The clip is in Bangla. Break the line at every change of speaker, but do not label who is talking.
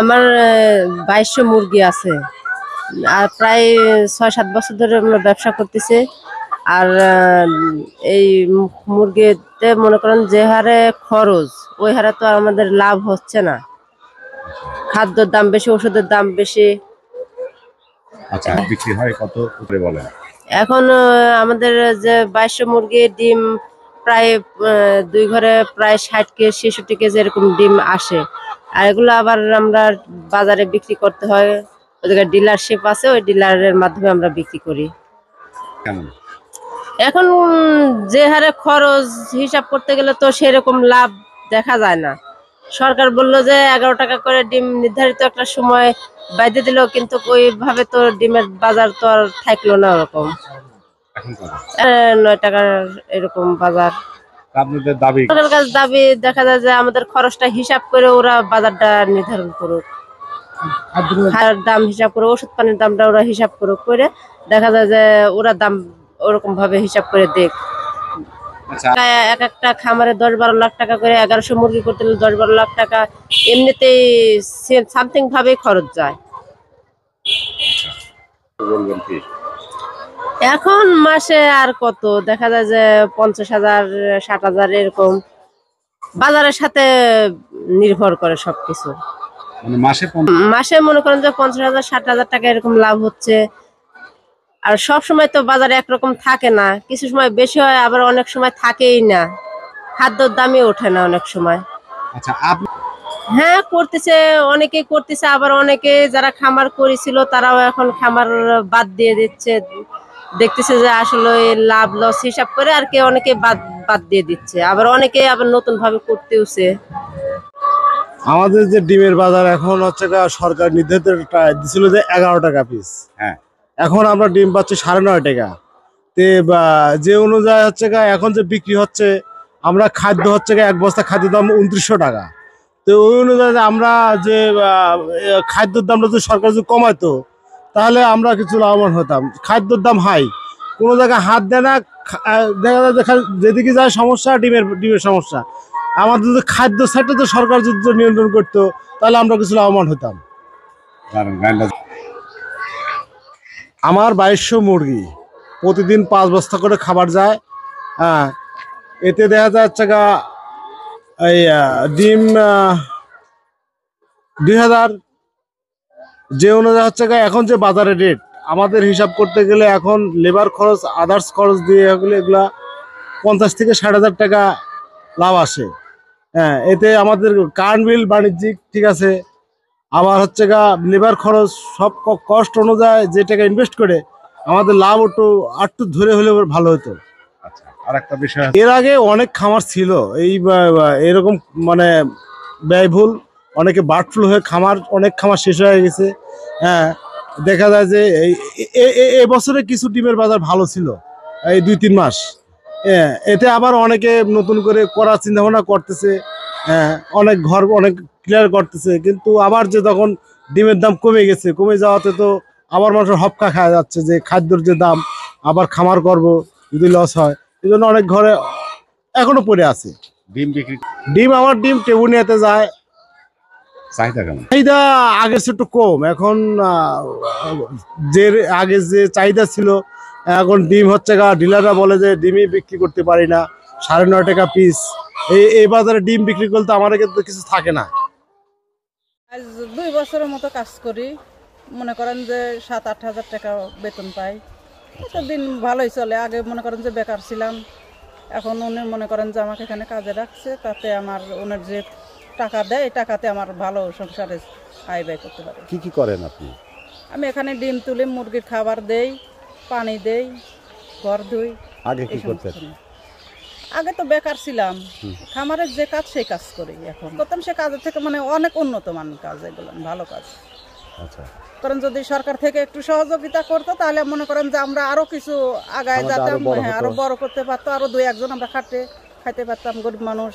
আমার 2200 মুরগি আছে। আর প্রায় 6-7 বছর ধরে আমরা ব্যবসা করতেছি। আর এই মুরগিতে মনে করেন যে হারে খরচ, ওই হারে তো আর আমাদের লাভ হচ্ছে না। খাদ্যের দাম বেশি, ওষুধের দাম বেশি।
আচ্ছা, বিক্রি হয় কত করে বলেন?
এখন আমাদের যে 2200 মুরগির ডিম প্রায় 2 ঘরে প্রায় 60 কেজি 66 কেজি এরকম ডিম আসে। আর এগুলো আবার আমরা বাজারে বিক্রি করতে হয়। ওদিকে ডিলারশিপ আছে, ওই ডিলারের মাধ্যমে আমরা বিক্রি করি।
কেমন?
এখন যে হারে খরচ হিসাব করতে গেলে তো সেরকম লাভ দেখা যায় না। সরকার বললো যে 11 টাকা করে ডিম নির্ধারিত একটা সময় বাইধে দিল, কিন্তু ওইভাবে তো ডিমের বাজার তো আর থাকলো না ওরকম।
এখন কত?
9 টাকার এরকম বাজার।
আপনাদের দাবি?
সরকারের কাছে দাবি দেখা যায় যে আমাদের খরচটা হিসাব করে ওরা বাজারটা নির্ধারণ করুক। খাওয়ার দাম হিসাব করে, ওষুধ পানির দামটা ওরা হিসাব করুক, করে দেখা যায় যে ওরা দাম ওরকম ভাবে হিসাব করে দেখ।
আচ্ছা,
এক একটা খামারে 10-12 লাখ টাকা করে, 1100 মুরগি করতে হলে 10-12 লাখ টাকা এমনিতেই সামথিং ভাবেই খরচ যায়।
বলবেন কি?
এখন মাসে আর কত দেখা যায় যে 50,000 60,000 এরকম বাজারের সাথে নির্ভর করে সবকিছু।
মানে মাসে
মাসে মনে করেন যে 50,000 60,000 টাকা এরকম লাভ হচ্ছে। আর সব সময় তো বাজারে একরকম থাকে না, কিছু সময় বেশি হয়, আবার অনেক সময় থাকেই না। খাদ্যর দামই ওঠে না অনেক সময়।
আচ্ছা, আপনি?
হ্যাঁ, করতেছে, অনেকেই করতেছে, আবার অনেকে যারা খামার করেছিল তারাও এখন খামার বাদ দিয়ে দিচ্ছে। দেখতেছে যে আসলে লাভ লস হিসাব করে আর কি, অনেকে বাদ বাদ দিয়ে দিচ্ছে, আবার অনেকে আবার নতুন ভাবে করতেছে।
আমাদের যে ডিমের বাজার এখন হচ্ছে সরকার নির্ধারিত দিছিল যে 11 টাকা পিস।
হ্যাঁ,
এখন আমরা ডিম পাচ্ছি 9.5 টাকা। তে যে অনুযায়ী হচ্ছে এখন যে বিক্রি হচ্ছে, আমরা খাদ্য হচ্ছে এক বস্তা খাদ্যের দাম 2900 টাকা। তো ওই অনুযায়ী আমরা যে খাদ্যের দামটা যদি সরকার যদি কমাইতো, তাহলে আমরা কিছু লাভবান হতাম। খাদ্যের দাম হাই, কোনো জায়গায় হাত দেয় না। দেখা যায় যেদিকে যায় সমস্যা, ডিমের সমস্যা। আমাদের যদি খাদ্য সাইডটা তো সরকার যদি নিয়ন্ত্রণ করতো, তাহলে আমরা কিছু লাভবান হতাম। আমার 2200 মুরগি, প্রতিদিন 5 বস্তা করে খাবার যায়। হ্যাঁ, এতে দেখা যাচ্ছে এই ডিম 2000, যে অনুযায়ী হচ্ছে এখন যে বাজারের রেট, আমাদের হিসাব করতে গেলে এখন লেবার খরচ আদার্স খরচ দিয়ে এগুলা 50 থেকে 60,000 টাকা লাভ আসে। হ্যাঁ, এতে আমাদের কারেন্ট বিল বাণিজ্যিক ঠিক আছে, আবার হচ্ছে লেবার খরচ সব কষ্ট অনুযায়ী যে টাকা ইনভেস্ট করে আমাদের লাভ একটু ধরে হলে ভালো হতো।
আচ্ছা, আর একটা বিষয়,
এর আগে অনেক খামার ছিল এই এরকম মানে ব্যয়বহুল, অনেকে বার্ড ফ্লু হয়ে অনেক খামার শেষ হয়ে গেছে। হ্যাঁ, দেখা যায় যে এই বছরে কিছু ডিমের বাজার ভালো ছিল, এই 2-3 মাস। হ্যাঁ, এতে আবার অনেকে নতুন করে করার চিন্তা ভাবনা করতেছে। হ্যাঁ, অনেক ক্লিয়ার করতেছে, কিন্তু আবার যে তখন ডিমের দাম কমে যাওয়াতে তো আবার মানুষের হপকা খাওয়া যাচ্ছে যে খাদ্যর যে দাম, আবার খামার করব যদি লস হয়, এই জন্য অনেক ঘরে এখনো পড়ে আছে। আমার ডিম টেবুনিয়াতে যায়।
চাহিদা কেমন?
চাহিদা আগের চেয়ে একটু কম এখন। যে আগে যে চাহিদা ছিল, এখন ডিম হচ্ছে ডিলাররা বলে যে ডিমই বিক্রি করতে পারি না, 9.5 টাকা পিস। এই বাজারে ডিম বিক্রি করতে আমার কিন্তু কিছু থাকে না।
আজ 2 বছরের মতো কাজ করি, মনে করেন যে 7-8 হাজার টাকা বেতন পাই। দিন ভালোই চলে। আগে মনে করেন যে বেকার ছিলাম, এখন উনি মনে করেন যে আমাকে এখানে কাজে রাখছে, তাতে আমার ওনার যে টাকা দেয়, এই টাকাতে আমার ভালো সংসারে আয় ব্যয় করতে পারি।
কি কি করেন আপনি?
আমি এখানে ডিম তুলি, মুরগির খাবার দেই, পানি দেই, ঘর ধুই।
আগে কি করতেন?
আগে তো বেকার ছিলাম, খামারের যে কাজ সেই কাজ করি। এখন করতাম সে কাজের থেকে মানে অনেক উন্নত মানের কাজ, এগুলো ভালো কাজ।
আচ্ছা,
কারণ যদি সরকার থেকে একটু সহযোগিতা করতো, তাহলে মনে করেন যে আমরা আরো কিছু আগায় যেতাম, আরো বড় করতে পারতো, আরো 2-1 জন আমরা খাইতে পারতাম, গরিব মানুষ।